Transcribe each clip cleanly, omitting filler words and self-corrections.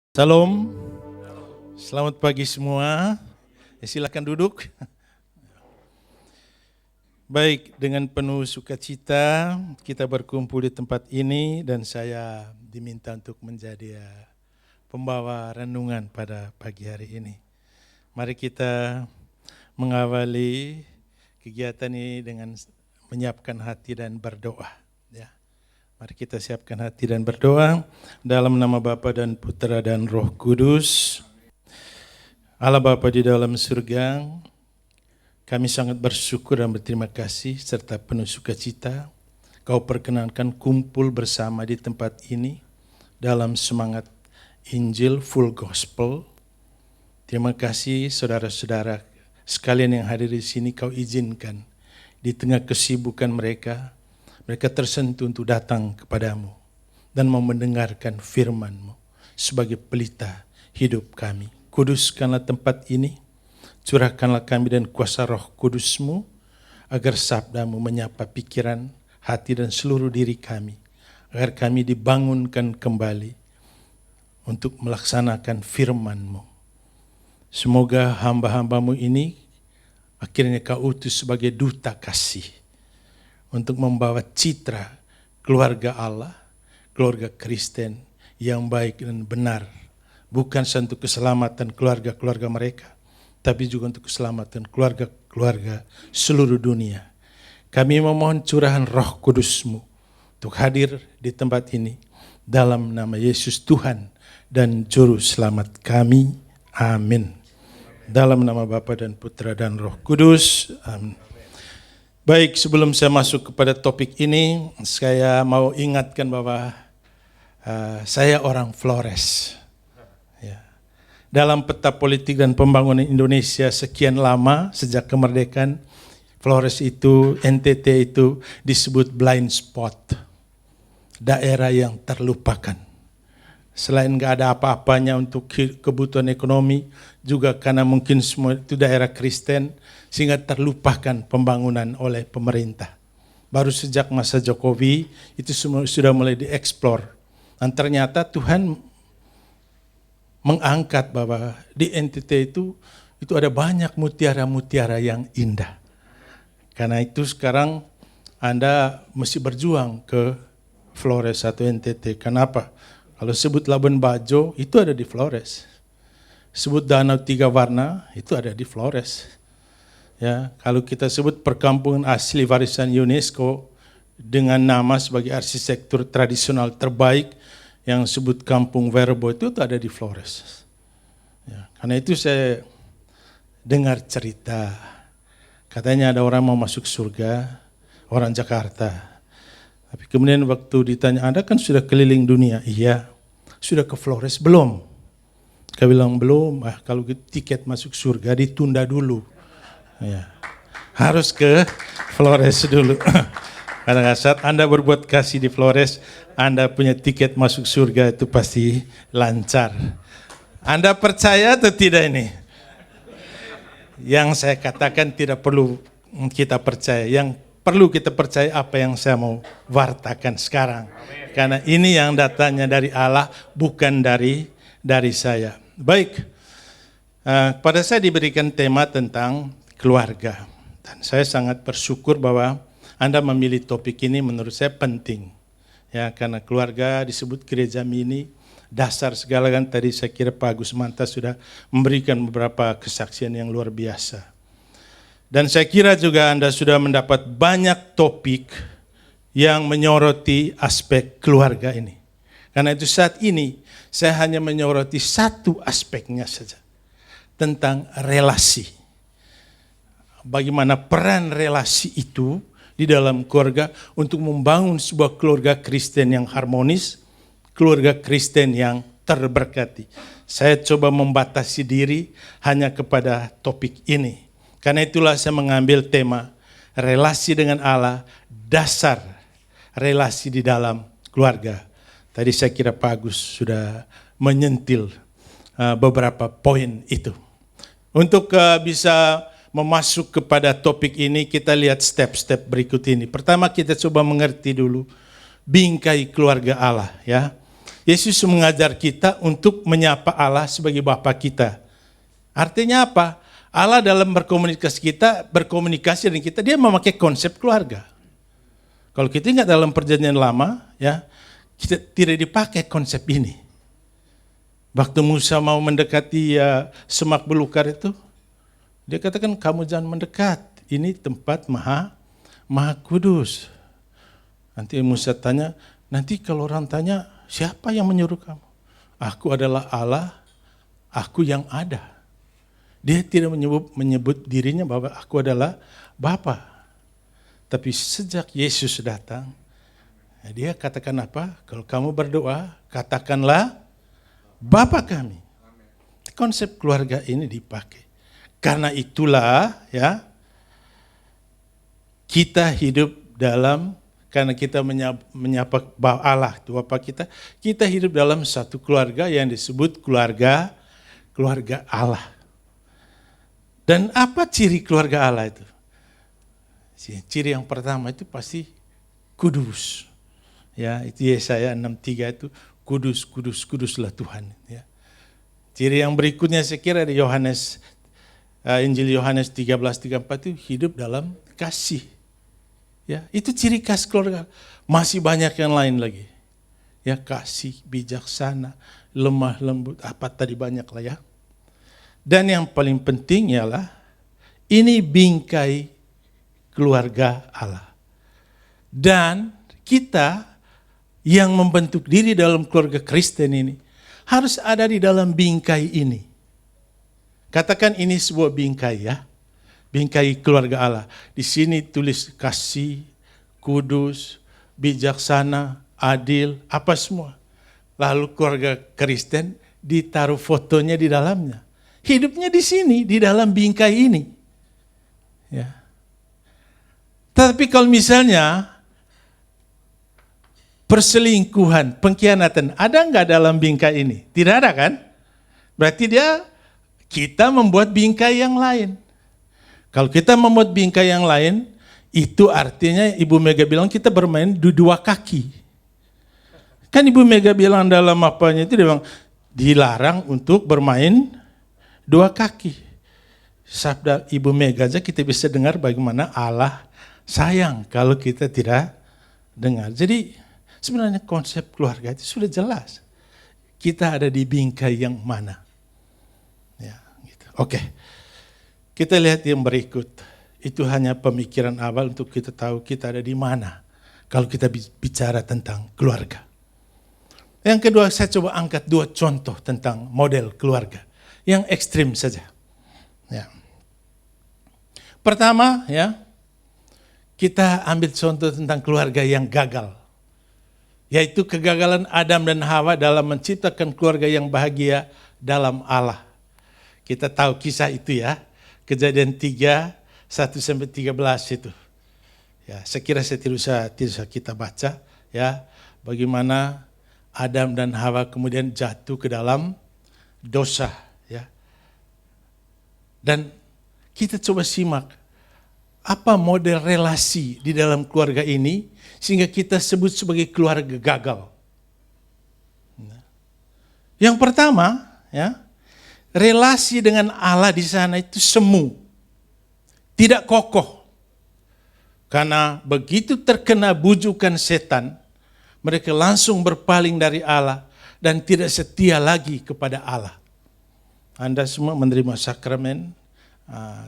Salam, selamat pagi semua. Silakan duduk. Baik, dengan penuh sukacita kita berkumpul di tempat ini dan saya diminta untuk menjadi pembawa renungan pada pagi hari ini. Mari kita mengawali kegiatan ini dengan menyiapkan hati dan berdoa. Ya. Mari kita siapkan hati dan berdoa dalam nama Bapa dan Putra dan Roh Kudus. Allah Bapa di dalam surga, kami sangat bersyukur dan berterima kasih serta penuh sukacita Kau perkenankan kumpul bersama di tempat ini dalam semangat Injil full gospel. Terima kasih saudara-saudara sekalian yang hadir di sini Kau izinkan di tengah kesibukan mereka tersentuh untuk datang kepadamu dan mau mendengarkan firman-Mu sebagai pelita hidup kami. Kuduskanlah tempat ini, curahkanlah kami dan kuasa Roh Kudus-Mu, agar sabda-Mu menyapa pikiran, hati dan seluruh diri kami, agar kami dibangunkan kembali untuk melaksanakan firman-Mu. Semoga hamba-hamba-Mu ini akhirnya Kau utus sebagai duta kasih, untuk membawa citra keluarga Allah, keluarga Kristen yang baik dan benar. Bukan untuk keselamatan keluarga-keluarga mereka, tapi juga untuk keselamatan keluarga-keluarga seluruh dunia. Kami memohon curahan Roh Kudus-Mu untuk hadir di tempat ini. Dalam nama Yesus Tuhan dan Juru Selamat kami. Amin. Dalam nama Bapa dan Putra dan Roh Kudus. Amin. Baik, sebelum saya masuk kepada topik ini, saya mau ingatkan bahwa saya orang Flores. Ya. Dalam peta politik dan pembangunan Indonesia sekian lama, sejak kemerdekaan, Flores itu, NTT itu disebut blind spot, daerah yang terlupakan. Selain nggak ada apa-apanya untuk kebutuhan ekonomi, juga karena mungkin semua itu daerah Kristen, sehingga terlupakan pembangunan oleh pemerintah. Baru sejak masa Jokowi itu semua sudah mulai dieksplor. Dan ternyata Tuhan mengangkat bahwa di NTT itu ada banyak mutiara-mutiara yang indah. Karena itu sekarang Anda mesti berjuang ke Flores atau NTT. Kenapa? Kalau sebut Labuan Bajo itu ada di Flores. Sebut Danau Tiga Warna itu ada di Flores. Ya, kalau kita sebut perkampungan asli warisan UNESCO dengan nama sebagai arsitektur tradisional terbaik yang sebut Kampung Werbo itu ada di Flores. Ya, karena itu saya dengar cerita, katanya ada orang mau masuk surga, orang Jakarta. Tapi kemudian waktu ditanya, Anda kan sudah keliling dunia? Iya. Sudah ke Flores? Belum. Dia bilang belum, kalau tiket masuk surga ditunda dulu. Ya. Harus ke Flores dulu. Karena saat Anda berbuat kasih di Flores, Anda punya tiket masuk surga itu pasti lancar. Anda percaya atau tidak ini? Yang saya katakan tidak perlu kita percaya. Yang perlu kita percaya apa yang saya mau wartakan sekarang. Amin. Karena ini yang datangnya dari Allah, bukan dari saya. Baik, pada saya diberikan tema tentang keluarga. Dan saya sangat bersyukur bahwa Anda memilih topik ini, menurut saya penting. Ya, karena keluarga disebut gereja mini, dasar segala kan tadi saya kira Pak Agus Manta sudah memberikan beberapa kesaksian yang luar biasa. Dan saya kira juga Anda sudah mendapat banyak topik yang menyoroti aspek keluarga ini. Karena itu saat ini saya hanya menyoroti satu aspeknya saja, tentang relasi. Bagaimana peran relasi itu di dalam keluarga untuk membangun sebuah keluarga Kristen yang harmonis, keluarga Kristen yang terberkati. Saya coba membatasi diri hanya kepada topik ini. Karena itulah saya mengambil tema relasi dengan Allah, dasar relasi di dalam keluarga. Tadi saya kira Pak Agus sudah menyentil beberapa poin itu. Untuk bisa memasuk kepada topik ini, kita lihat step-step berikut ini. Pertama kita coba mengerti dulu bingkai keluarga Allah. Ya. Yesus mengajar kita untuk menyapa Allah sebagai Bapa kita. Artinya apa? Allah dalam berkomunikasi dengan kita, dia memakai konsep keluarga. Kalau kita ingat dalam perjanjian lama, ya, kita tidak dipakai konsep ini. Waktu Musa mau mendekati semak belukar itu, dia katakan kamu jangan mendekat. Ini tempat maha kudus. Nanti Musa tanya, nanti kalau orang tanya, siapa yang menyuruh kamu? Aku adalah Allah, aku yang ada. Dia tidak menyebut dirinya bahwa aku adalah Bapa. Tapi sejak Yesus datang, dia katakan apa? Kalau kamu berdoa, katakanlah Bapa kami. Konsep keluarga ini dipakai. Karena itulah ya, kita hidup karena kita menyapa Allah, Bapa kita hidup dalam satu keluarga yang disebut keluarga Allah. Dan apa ciri keluarga Allah itu? Ciri yang pertama itu pasti kudus. Ya, itu Yesaya 6:3 itu kudus, kudus, kuduslah Tuhan. Ya. Ciri yang berikutnya saya kira di Injil Yohanes 13:34 itu hidup dalam kasih. Ya, itu ciri khas keluarga. Masih banyak yang lain lagi. Ya, kasih, bijaksana, lemah lembut, apa tadi banyak lah ya. Dan yang paling penting ialah ini bingkai keluarga Allah. Dan kita yang membentuk diri dalam keluarga Kristen ini harus ada di dalam bingkai ini. Katakan ini sebuah bingkai ya. Bingkai keluarga Allah. Di sini tulis kasih, kudus, bijaksana, adil, apa semua. Lalu keluarga Kristen ditaruh fotonya di dalamnya. Hidupnya di sini, di dalam bingkai ini. Ya. Tapi kalau misalnya perselingkuhan, pengkhianatan, ada nggak dalam bingkai ini? Tidak ada kan? Berarti kita membuat bingkai yang lain. Kalau kita membuat bingkai yang lain, itu artinya Ibu Mega bilang kita bermain di dua kaki. Kan Ibu Mega bilang dalam apanya itu, dia bilang dilarang untuk bermain dua kaki. Sabda Ibu Mega aja kita bisa dengar bagaimana Allah sayang kalau kita tidak dengar. Jadi sebenarnya konsep keluarga itu sudah jelas. Kita ada di bingkai yang mana. Ya, gitu. Oke. Kita lihat yang berikut. Itu hanya pemikiran awal untuk kita tahu kita ada di mana kalau kita bicara tentang keluarga. Yang kedua, saya coba angkat dua contoh tentang model keluarga yang ekstrim saja. Ya. Pertama, ya, kita ambil contoh tentang keluarga yang gagal, yaitu kegagalan Adam dan Hawa dalam menciptakan keluarga yang bahagia dalam Allah. Kita tahu kisah itu ya, Kejadian 3, 1-13 itu. Ya, saya kira saya tidak usah kita baca ya, bagaimana Adam dan Hawa kemudian jatuh ke dalam dosa ya. Dan kita coba simak apa model relasi di dalam keluarga ini sehingga kita sebut sebagai keluarga gagal. Yang pertama, ya, relasi dengan Allah di sana itu semu, tidak kokoh. Karena begitu terkena bujukan setan, mereka langsung berpaling dari Allah dan tidak setia lagi kepada Allah. Anda semua menerima sakramen,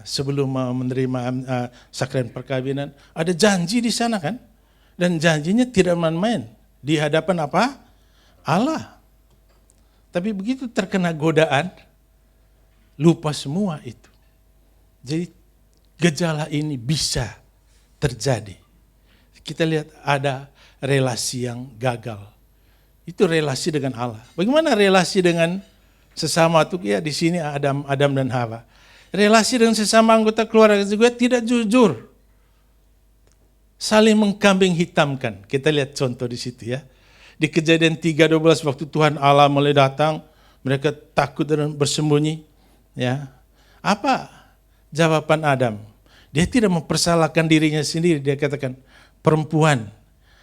sebelum menerima sakramen perkawinan, ada janji di sana kan? Dan janjinya tidak main-main. Di hadapan apa? Allah. Tapi begitu terkena godaan, lupa semua itu. Jadi gejala ini bisa terjadi. Kita lihat ada relasi yang gagal. Itu relasi dengan Allah. Bagaimana relasi dengan sesama itu? Ya di sini Adam dan Hawa. Relasi dengan sesama anggota keluarga juga tidak jujur. Saling mengkambing hitamkan. Kita lihat contoh di situ ya. Di Kejadian 3:12 waktu Tuhan Allah mulai datang, mereka takut dan bersembunyi. Ya, apa jawaban Adam? Dia tidak mempersalahkan dirinya sendiri. Dia katakan, perempuan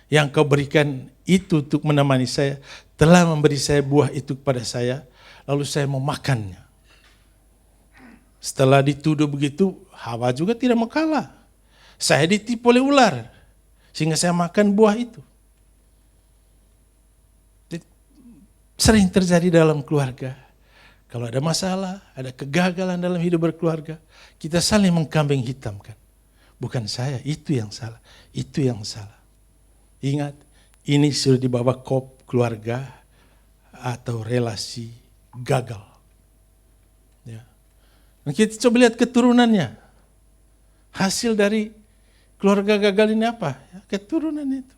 yang kau berikan itu untuk menemani saya, telah memberi saya buah itu kepada saya, lalu saya mau makannya. Setelah dituduh begitu, Hawa juga tidak mau kalah. Saya ditipu oleh ular, sehingga saya makan buah itu. Sering terjadi dalam keluarga. Kalau ada masalah, ada kegagalan dalam hidup berkeluarga, kita saling mengkambing hitamkan. Bukan saya, itu yang salah, itu yang salah. Ingat, ini sudah di bawah kop keluarga atau relasi gagal. Ya. Dan kita coba lihat keturunannya. Hasil dari keluarga gagal ini apa? Ya, keturunan itu.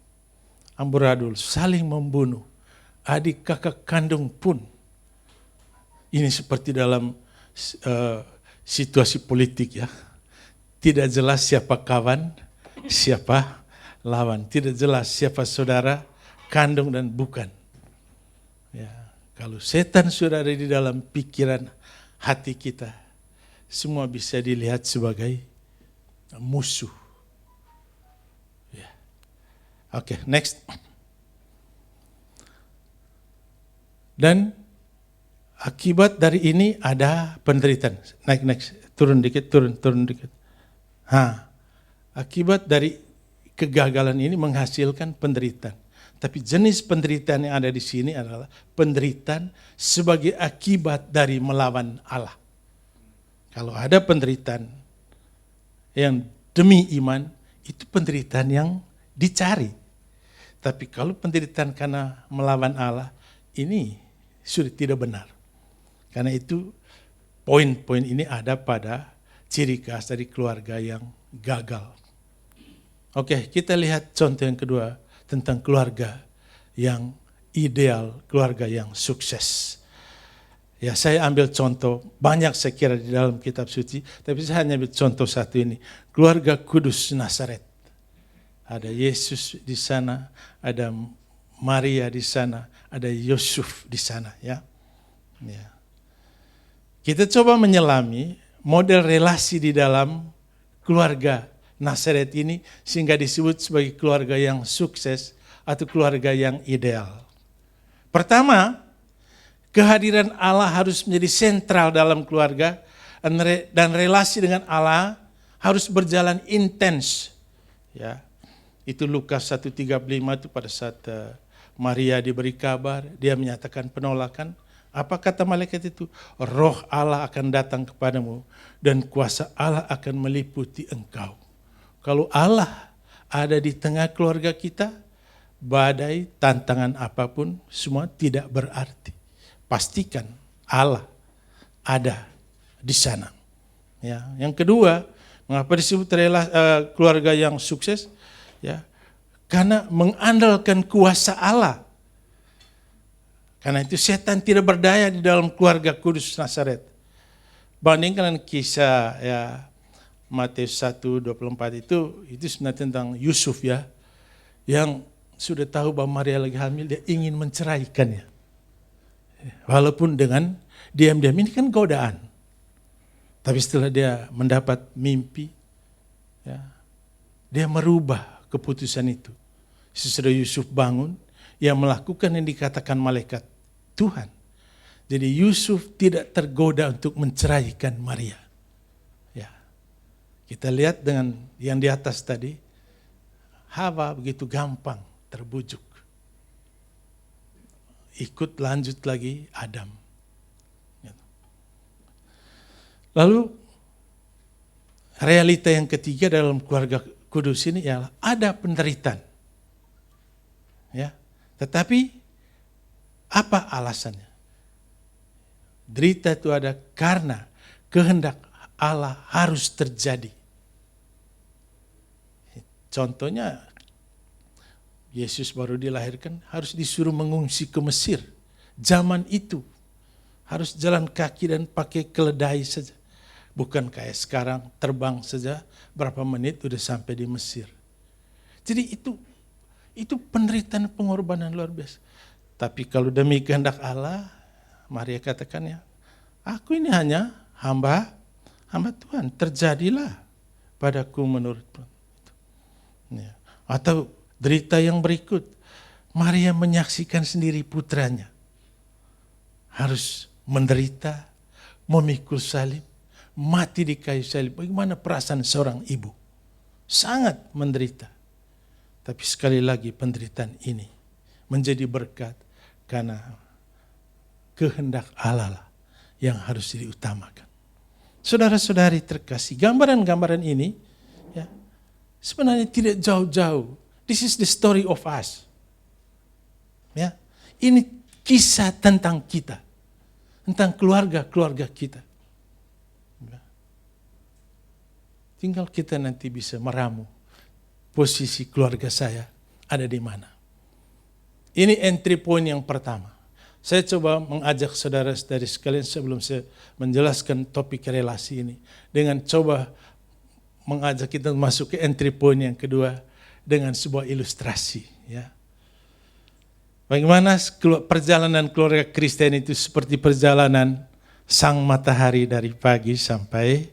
Amburadul, saling membunuh. Adik kakak kandung pun. Ini seperti dalam situasi politik ya. Tidak jelas siapa kawan, siapa lawan. Tidak jelas siapa saudara, kandung dan bukan. Ya, kalau setan sudah ada di dalam pikiran hati kita, semua bisa dilihat sebagai musuh. Ya. Oke, next. Dan akibat dari ini ada penderitaan. Next. Turun dikit. Akibat dari kegagalan ini menghasilkan penderitaan. Tapi jenis penderitaan yang ada di sini adalah penderitaan sebagai akibat dari melawan Allah. Kalau ada penderitaan yang demi iman, itu penderitaan yang dicari. Tapi kalau penderitaan karena melawan Allah, ini sudah tidak benar. Karena itu poin-poin ini ada pada ciri khas dari keluarga yang gagal. Oke, kita lihat contoh yang kedua tentang keluarga yang ideal, keluarga yang sukses. Ya, saya ambil contoh, banyak saya kira di dalam kitab suci, tapi saya hanya ambil contoh satu ini. Keluarga kudus Nazaret. Ada Yesus di sana, ada Maria di sana, ada Yusuf di sana. Ya. Kita coba menyelami model relasi di dalam keluarga Nazaret ini sehingga disebut sebagai keluarga yang sukses atau keluarga yang ideal. Pertama, kehadiran Allah harus menjadi sentral dalam keluarga dan relasi dengan Allah harus berjalan intens. Ya. Itu Lukas 1:35 itu pada saat Maria diberi kabar, dia menyatakan penolakan. Apa kata malaikat itu? Roh Allah akan datang kepadamu dan kuasa Allah akan meliputi engkau. Kalau Allah ada di tengah keluarga kita, badai, tantangan apapun, semua tidak berarti. Pastikan Allah ada di sana. Ya. Yang kedua, mengapa disebut keluarga yang sukses? Ya, karena mengandalkan kuasa Allah. Karena itu setan tidak berdaya di dalam keluarga kudus Nazaret. Bandingkan dengan kisah ya Matius 1:24 itu sebenarnya tentang Yusuf ya, yang sudah tahu bahwa Maria lagi hamil, dia ingin menceraikannya. Walaupun dengan diam-diam, ini kan godaan. Tapi setelah dia mendapat mimpi, ya, dia merubah keputusan itu. Sesudah Yusuf bangun, ia melakukan yang dikatakan malaikat Tuhan. Jadi Yusuf tidak tergoda untuk menceraikan Maria. Ya. Kita lihat dengan yang di atas tadi, Hawa begitu gampang terbujuk. Ikut lanjut lagi Adam. Lalu realita yang ketiga dalam keluarga kudus ini ialah ada penderitaan. Ya. Tetapi apa alasannya? Derita itu ada karena kehendak Allah harus terjadi. Contohnya Yesus baru dilahirkan harus disuruh mengungsi ke Mesir. Zaman itu harus jalan kaki dan pakai keledai saja. Bukan kayak sekarang terbang saja berapa menit udah sampai di Mesir. Jadi itu penderitaan pengorbanan luar biasa. Tapi kalau demi kehendak Allah, Maria katakan ya, aku ini hanya hamba Tuhan. Terjadilah padaku menurut itu. Ya. Atau Derita yang berikut, Maria menyaksikan sendiri putranya harus menderita, memikul salib, mati di kayu salib. Bagaimana perasaan seorang ibu? Sangat menderita. Tapi sekali lagi penderitaan ini menjadi berkat karena kehendak Allah lah yang harus diutamakan. Saudara-saudari terkasih, gambaran-gambaran ini ya, sebenarnya tidak jauh-jauh. This is the story of us. Ya, ini kisah tentang kita, tentang keluarga-keluarga kita. Ya. Tinggal kita nanti bisa meramu posisi keluarga saya ada di mana. Ini entry point yang pertama. Saya coba mengajak saudara-saudari sekalian sebelum saya menjelaskan topik relasi ini. Dengan coba mengajak kita masuk ke entry point yang kedua dengan sebuah ilustrasi. Ya. Bagaimana perjalanan keluarga Kristen itu seperti perjalanan sang matahari dari pagi sampai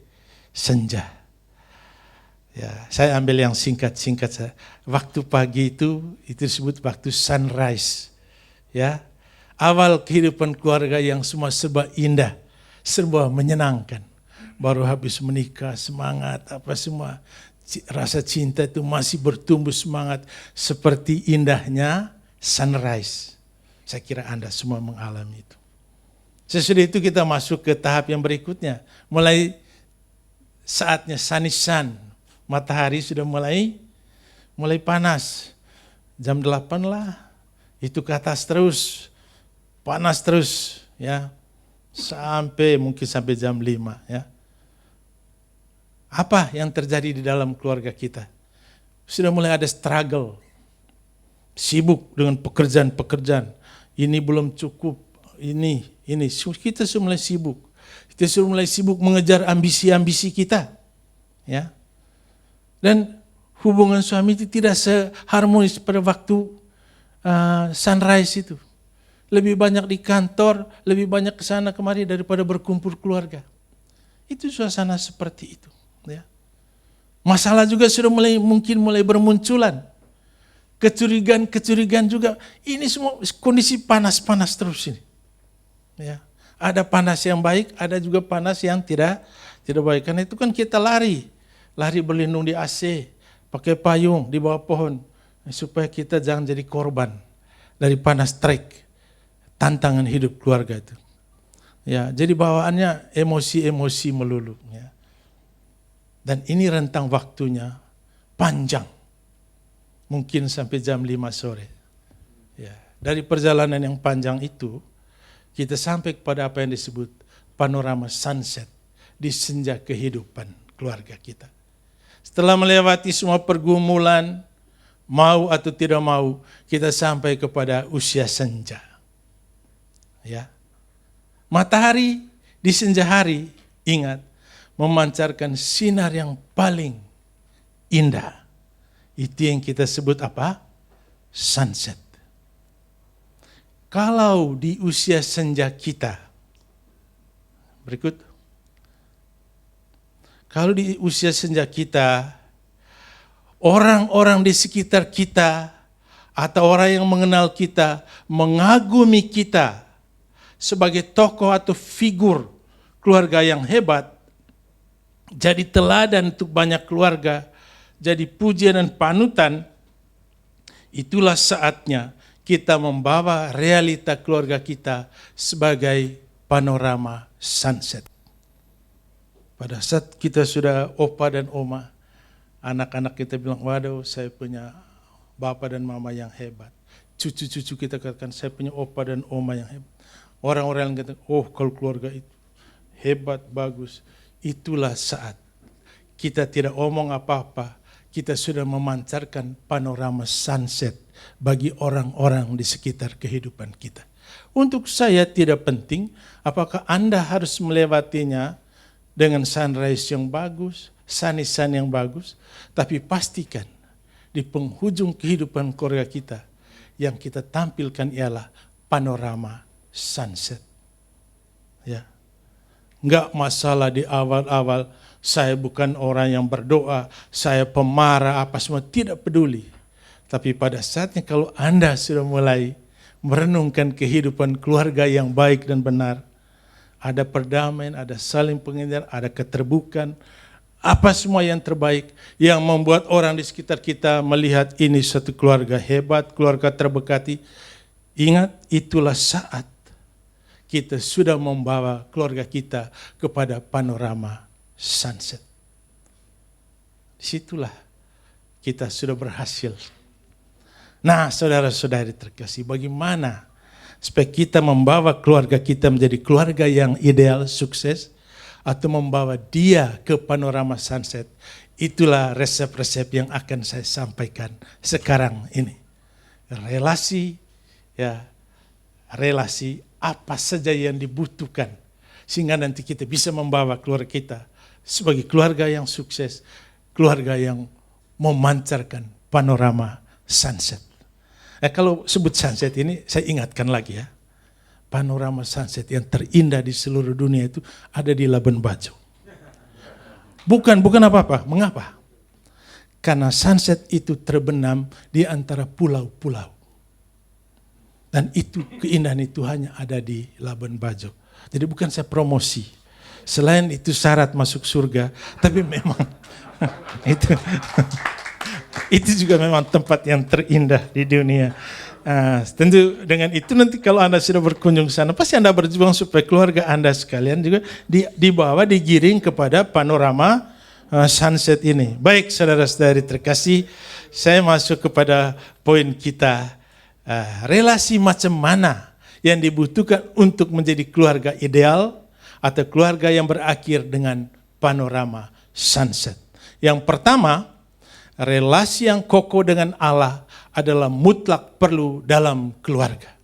senja. Ya, saya ambil yang singkat-singkat. Waktu pagi itu disebut waktu sunrise. Ya. Awal kehidupan keluarga yang semua serba indah, serba menyenangkan. Baru habis menikah, semangat, apa semua. Rasa cinta itu masih bertumbuh semangat seperti indahnya sunrise. Saya kira Anda semua mengalami itu. Sesudah itu kita masuk ke tahap yang berikutnya. Mulai saatnya sanisan, matahari sudah mulai panas. Jam 8 lah, itu ke atas terus. Panas terus ya. Mungkin sampai jam 5 ya. Apa yang terjadi di dalam keluarga kita? Sudah mulai ada struggle. Sibuk dengan pekerjaan-pekerjaan. Ini belum cukup, ini. Kita sudah mulai sibuk. Kita sudah mulai sibuk mengejar ambisi-ambisi kita. Ya. Dan hubungan suami itu tidak seharmonis pada waktu sunrise itu. Lebih banyak di kantor, lebih banyak ke sana kemari daripada berkumpul keluarga. Itu suasana seperti itu. Ya. Masalah juga sudah mungkin mulai bermunculan. Kecurigaan juga. Ini semua kondisi panas-panas terus ini. Ya. Ada panas yang baik, ada juga panas yang tidak baik. Karena itu kan kita lari berlindung di AC, pakai payung di bawah pohon, supaya kita jangan jadi korban dari panas terik. Tantangan hidup keluarga itu. Ya, jadi bawaannya emosi-emosi melulu. Ya. Dan ini rentang waktunya panjang. Mungkin sampai jam 5 sore. Ya. Dari perjalanan yang panjang itu, kita sampai kepada apa yang disebut panorama sunset di senja kehidupan keluarga kita. Setelah melewati semua pergumulan, mau atau tidak mau, kita sampai kepada usia senja. Ya. Matahari di senja hari, ingat, memancarkan sinar yang paling indah. Itu yang kita sebut apa? Sunset. Kalau di usia senja kita, berikut. Kalau di usia senja kita, orang-orang di sekitar kita, atau orang yang mengenal kita, mengagumi kita, sebagai tokoh atau figur keluarga yang hebat, jadi teladan untuk banyak keluarga, jadi pujian dan panutan, itulah saatnya kita membawa realita keluarga kita sebagai panorama sunset. Pada saat kita sudah opa dan oma, anak-anak kita bilang, waduh saya punya bapak dan mama yang hebat. Cucu-cucu kita katakan, saya punya opa dan oma yang hebat. Orang-orang yang kata, oh kalau keluarga itu hebat, bagus. Itulah saat kita tidak omong apa-apa, kita sudah memancarkan panorama sunset bagi orang-orang di sekitar kehidupan kita. Untuk saya tidak penting apakah Anda harus melewatinya dengan sunrise yang bagus, sanisan yang bagus, tapi pastikan di penghujung kehidupan keluarga kita, yang kita tampilkan ialah panorama sunset. Ya. Enggak masalah di awal-awal, saya bukan orang yang berdoa, saya pemarah apa semua, tidak peduli. Tapi pada saatnya kalau Anda sudah mulai merenungkan kehidupan keluarga yang baik dan benar, ada perdamaian, ada saling pengertian, ada keterbukaan, apa semua yang terbaik yang membuat orang di sekitar kita melihat ini satu keluarga hebat, keluarga terberkati. Ingat, itulah saat kita sudah membawa keluarga kita kepada panorama sunset. Disitulah kita sudah berhasil. Nah, saudara-saudari terkasih, bagaimana supaya kita membawa keluarga kita menjadi keluarga yang ideal, sukses, atau membawa dia ke panorama sunset? Itulah resep-resep yang akan saya sampaikan sekarang ini. Relasi apa saja yang dibutuhkan sehingga nanti kita bisa membawa keluarga kita sebagai keluarga yang sukses, keluarga yang memancarkan panorama sunset. Kalau sebut sunset ini saya ingatkan lagi ya, panorama sunset yang terindah di seluruh dunia itu ada di Labuan Bajo. Bukan apa-apa. Mengapa? Karena sunset itu terbenam di antara pulau-pulau. Dan itu keindahan itu hanya ada di Labuan Bajo. Jadi bukan saya promosi. Selain itu syarat masuk surga, tapi memang itu juga memang tempat yang terindah di dunia. Tentu dengan itu nanti kalau Anda sudah berkunjung sana, pasti Anda berjuang supaya keluarga Anda sekalian juga dibawa, digiring kepada panorama sunset ini. Baik saudara-saudari terkasih, saya masuk kepada poin kita. Relasi macam mana yang dibutuhkan untuk menjadi keluarga ideal atau keluarga yang berakhir dengan panorama sunset. Yang pertama, relasi yang kokoh dengan Allah adalah mutlak perlu dalam keluarga.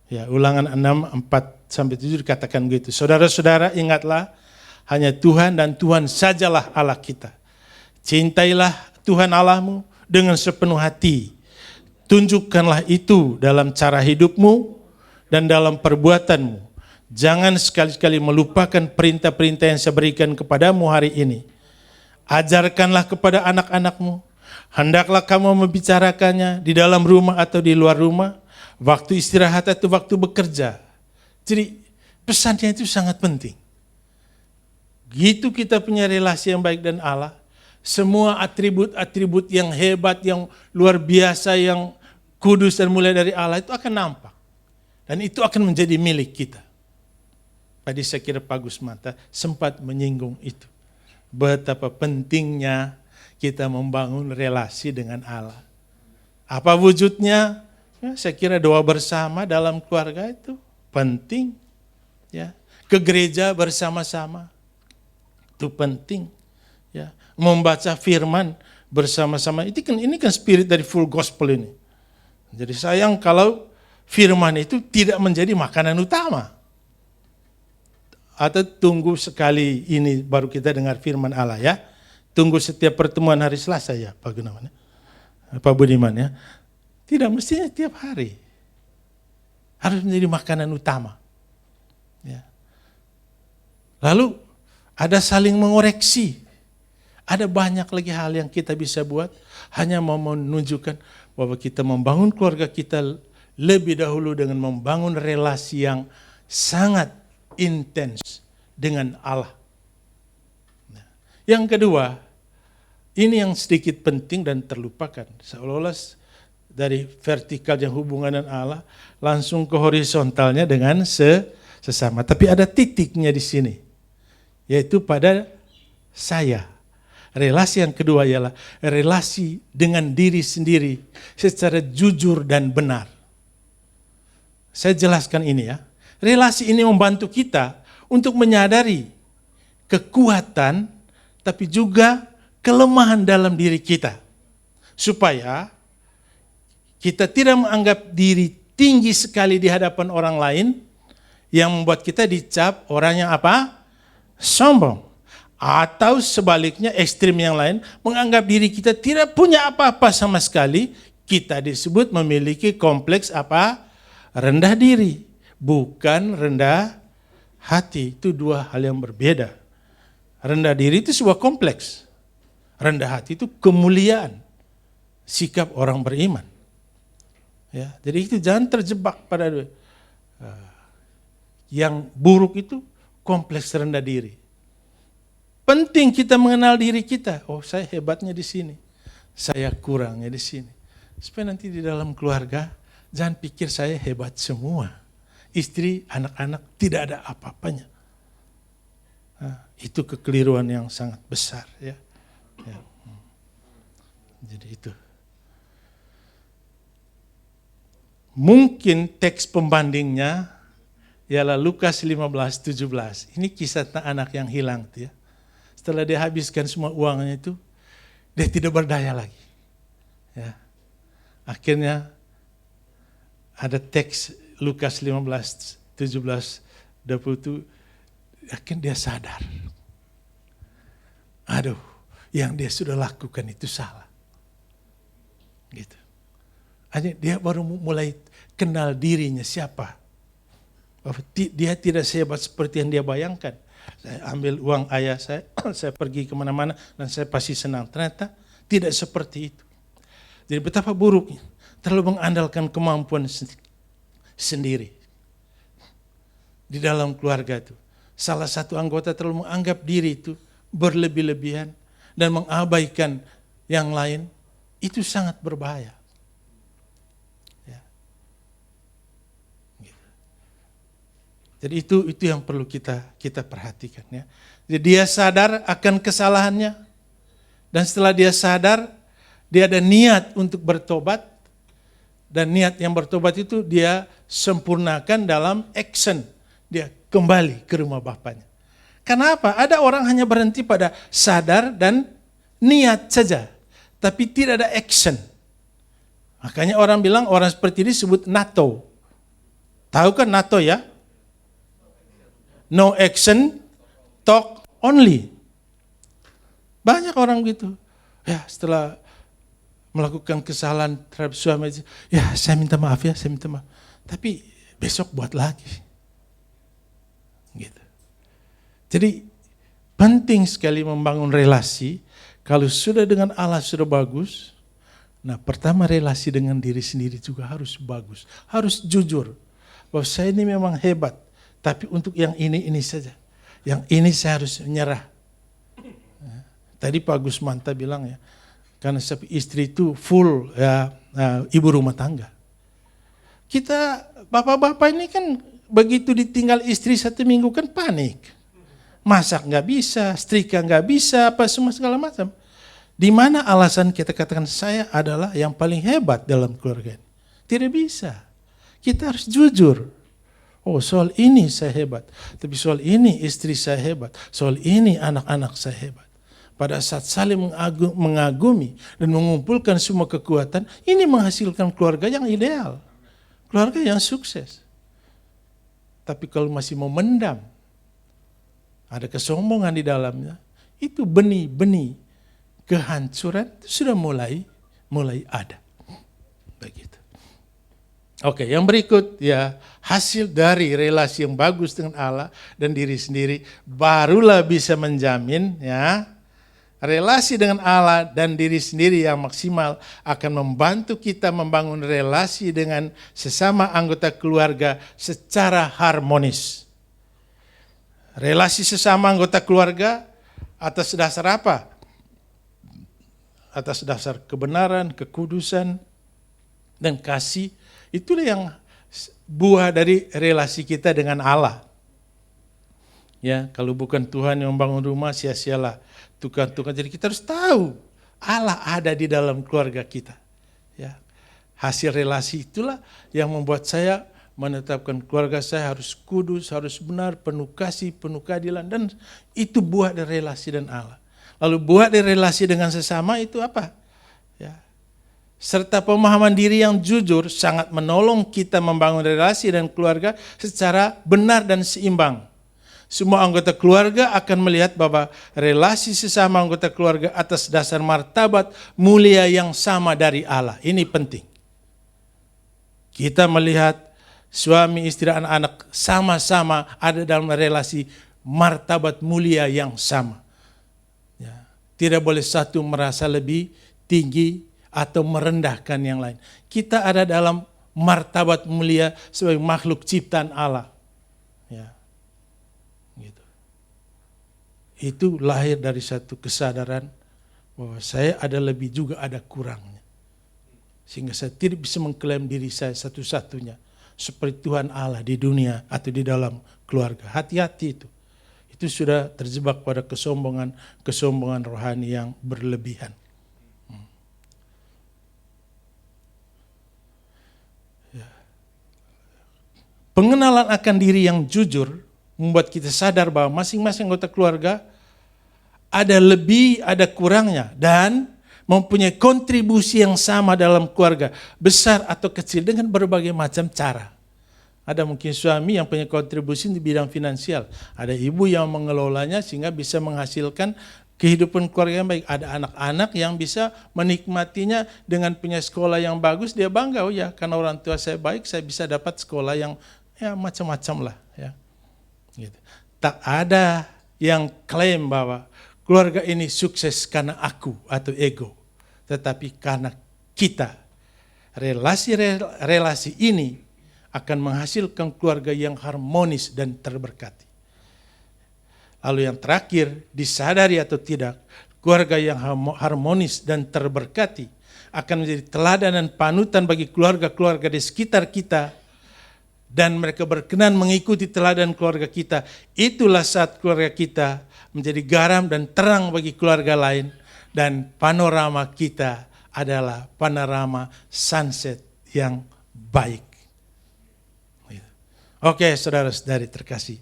Ya, Ulangan 6:4-7 dikatakan begitu. Saudara-saudara, ingatlah hanya Tuhan dan Tuhan sajalah Allah kita. Cintailah Tuhan Allahmu dengan sepenuh hati. Tunjukkanlah itu dalam cara hidupmu dan dalam perbuatanmu. Jangan sekali-kali melupakan perintah-perintah yang saya berikan kepadamu hari ini. Ajarkanlah kepada anak-anakmu. Hendaklah kamu membicarakannya di dalam rumah atau di luar rumah, waktu istirahat atau waktu bekerja. Jadi pesannya itu sangat penting. Gitu kita punya relasi yang baik dan Allah, semua atribut-atribut yang hebat, yang luar biasa, yang kudus dan mulia dari Allah itu akan nampak. Dan itu akan menjadi milik kita. Tadi saya kira Pak Gusmata sempat menyinggung itu. Betapa pentingnya kita membangun relasi dengan Allah. Apa wujudnya? Ya, saya kira doa bersama dalam keluarga itu penting. Ya, ke gereja bersama-sama itu penting. Ya, membaca firman bersama-sama. Ini kan spirit dari full gospel ini. Jadi sayang kalau firman itu tidak menjadi makanan utama. Atau tunggu sekali ini baru kita dengar firman Allah ya. Tunggu setiap pertemuan hari Selasa ya Pak Gunawan, Pak Budiman ya. Tidak mestinya tiap hari. Harus menjadi makanan utama. Ya. Lalu ada saling mengoreksi. Ada banyak lagi hal yang kita bisa buat. Hanya mau menunjukkan bahwa kita membangun keluarga kita lebih dahulu dengan membangun relasi yang sangat intens dengan Allah. Nah, yang kedua, ini yang sedikit penting dan terlupakan. Seolah-olah dari vertikal yang hubungan dengan Allah langsung ke horizontalnya dengan sesama. Tapi ada titiknya di sini, yaitu pada saya. Relasi yang kedua ialah relasi dengan diri sendiri secara jujur dan benar. Saya jelaskan ini ya. Relasi ini membantu kita untuk menyadari kekuatan tapi juga kelemahan dalam diri kita. Supaya kita tidak menganggap diri tinggi sekali di hadapan orang lain yang membuat kita dicap orang yang apa? Sombong. Atau sebaliknya ekstrim yang lain menganggap diri kita tidak punya apa-apa sama sekali, kita disebut memiliki kompleks apa? Rendah diri, bukan rendah hati. Itu dua hal yang berbeda. Rendah diri itu sebuah kompleks. Rendah hati itu kemuliaan. sikap orang beriman. Ya, jadi itu jangan terjebak pada yang buruk itu kompleks rendah diri. Penting kita mengenal diri kita. Oh, saya hebatnya di sini. Saya kurangnya di sini. Supaya nanti di dalam keluarga jangan pikir saya hebat semua. Istri, anak-anak tidak ada apa-apanya. Nah, itu kekeliruan yang sangat besar ya. Ya. Jadi itu. Mungkin teks pembandingnya ialah Lukas 15:17. Ini kisah tentang anak yang hilang ya. Setelah dia habiskan semua uangnya itu, dia tidak berdaya lagi. Ya. Akhirnya ada teks Lukas 15:17, 20, akhirnya dia sadar. Aduh, yang dia sudah lakukan itu salah. Gitu. Akhirnya dia baru mulai kenal dirinya siapa. Dia tidak sehebat seperti yang dia bayangkan. Saya ambil uang ayah saya, saya pergi kemana-mana dan saya pasti senang. Ternyata tidak seperti itu. Jadi betapa buruknya, terlalu mengandalkan kemampuan sendiri. Di dalam keluarga itu, salah satu anggota terlalu menganggap diri itu berlebih-lebihan dan mengabaikan yang lain, itu sangat berbahaya. Jadi itu yang perlu kita perhatikan ya. Jadi dia sadar akan kesalahannya dan setelah dia sadar dia ada niat untuk bertobat dan niat yang bertobat itu dia sempurnakan dalam action. Dia kembali ke rumah bapaknya. Kenapa? Ada orang hanya berhenti pada sadar dan niat saja, tapi tidak ada action. Makanya orang bilang orang seperti ini disebut NATO. Tahu kan NATO ya? No action, talk only. Banyak orang gitu. Ya setelah melakukan kesalahan terhadap suami, ya saya minta maaf ya, saya minta maaf. Tapi besok buat lagi. Gitu. Jadi penting sekali membangun relasi. Kalau sudah dengan Allah sudah bagus, nah pertama relasi dengan diri sendiri juga harus bagus. Harus jujur. Bahwa saya ini memang hebat. Tapi untuk yang ini saja. Yang ini saya harus menyerah. Tadi Pak Gusmanta bilang ya, karena istri itu full ya, ibu rumah tangga. Kita bapak-bapak ini kan begitu ditinggal istri 1 minggu kan panik. Masak nggak bisa, setrika nggak bisa, apa semua segala macam. Di mana alasan kita katakan saya adalah yang paling hebat dalam keluarga ini? Tidak bisa. Kita harus jujur. Oh soal ini saya hebat, tapi soal ini istri saya hebat, soal ini anak-anak saya hebat. Pada saat saling mengagumi dan mengumpulkan semua kekuatan, ini menghasilkan keluarga yang ideal, keluarga yang sukses. Tapi kalau masih memendam, ada kesombongan di dalamnya, itu benih-benih kehancuran sudah mulai ada. Begitu. Oke, yang berikut ya, hasil dari relasi yang bagus dengan Allah dan diri sendiri barulah bisa menjamin ya, relasi dengan Allah dan diri sendiri yang maksimal akan membantu kita membangun relasi dengan sesama anggota keluarga secara harmonis. Relasi sesama anggota keluarga atas dasar apa? Atas dasar kebenaran, kekudusan, dan kasih. Itulah yang buah dari relasi kita dengan Allah. Ya, kalau bukan Tuhan yang membangun rumah, sia-sialah tukang-tukang. Jadi kita harus tahu Allah ada di dalam keluarga kita. Ya, hasil relasi itulah yang membuat saya menetapkan keluarga saya harus kudus, harus benar, penuh kasih, penuh keadilan, dan itu buah dari relasi dan Allah. Lalu buah dari relasi dengan sesama itu apa? Ya, serta pemahaman diri yang jujur sangat menolong kita membangun relasi dan keluarga secara benar dan seimbang. Semua anggota keluarga akan melihat bahwa relasi sesama anggota keluarga atas dasar martabat mulia yang sama dari Allah. Ini penting. Kita melihat suami, istri, anak-anak sama-sama ada dalam relasi martabat mulia yang sama. Ya. Tidak boleh satu merasa lebih tinggi atau merendahkan yang lain. Kita ada dalam martabat mulia sebagai makhluk ciptaan Allah. Ya. Gitu. Itu lahir dari satu kesadaran bahwa saya ada lebih juga ada kurangnya. Sehingga saya tidak bisa mengklaim diri saya satu-satunya seperti Tuhan Allah di dunia atau di dalam keluarga. Hati-hati itu. Itu sudah terjebak pada kesombongan rohani yang berlebihan. Ya. Pengenalan akan diri yang jujur membuat kita sadar bahwa masing-masing anggota keluarga ada lebih, ada kurangnya, dan mempunyai kontribusi yang sama dalam keluarga, besar atau kecil dengan berbagai macam cara. Ada mungkin suami yang punya kontribusi di bidang finansial. Ada ibu yang mengelolanya sehingga bisa menghasilkan kehidupan keluarga yang baik. Ada anak-anak yang bisa menikmatinya dengan punya sekolah yang bagus. Dia bangga, oh ya karena orang tua saya baik, saya bisa dapat sekolah yang ya macam-macam lah. Ya. Gitu. Tak ada yang klaim bahwa keluarga ini sukses karena aku atau ego. Tetapi karena kita. Relasi ini akan menghasilkan keluarga yang harmonis dan terberkati. Lalu yang terakhir, disadari atau tidak, keluarga yang harmonis dan terberkati akan menjadi teladan dan panutan bagi keluarga-keluarga di sekitar kita, dan mereka berkenan mengikuti teladan keluarga kita. Itulah saat keluarga kita menjadi garam dan terang bagi keluarga lain, dan panorama kita adalah panorama sunset yang baik. Oke, saudara-saudari terkasih,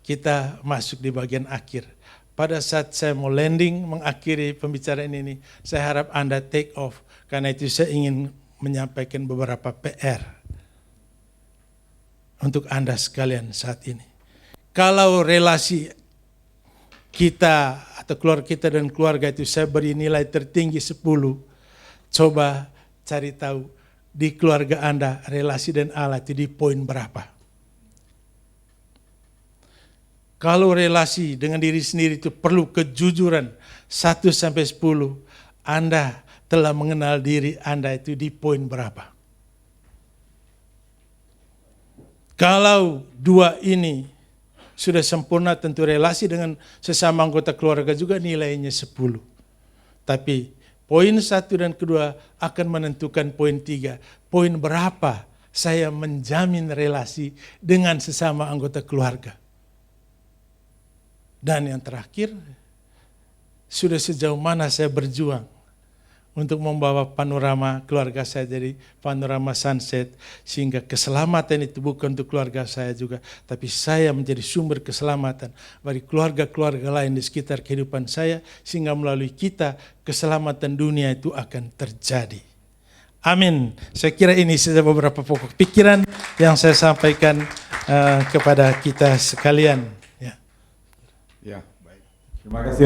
kita masuk di bagian akhir. Pada saat saya mau landing, mengakhiri pembicaraan ini, saya harap Anda take off. Karena itu saya ingin menyampaikan beberapa PR untuk Anda sekalian saat ini. Kalau relasi kita atau keluarga kita dan keluarga itu saya beri nilai tertinggi 10, coba cari tahu di keluarga Anda relasi dan Allah itu di poin berapa. Kalau relasi dengan diri sendiri itu perlu kejujuran 1 sampai 10, Anda telah mengenal diri Anda itu di poin berapa? Kalau 2 ini sudah sempurna, tentu relasi dengan sesama anggota keluarga juga nilainya 10. Tapi poin 1 dan kedua akan menentukan poin 3. Poin berapa saya menjamin relasi dengan sesama anggota keluarga. Dan yang terakhir, sudah sejauh mana saya berjuang untuk membawa panorama keluarga saya jadi panorama sunset, sehingga keselamatan itu bukan untuk keluarga saya juga, tapi saya menjadi sumber keselamatan bagi keluarga-keluarga lain di sekitar kehidupan saya, sehingga melalui kita keselamatan dunia itu akan terjadi. Amin. Saya kira ini saja beberapa pokok pikiran yang saya sampaikan kepada kita sekalian. Ya, baik. Terima kasih.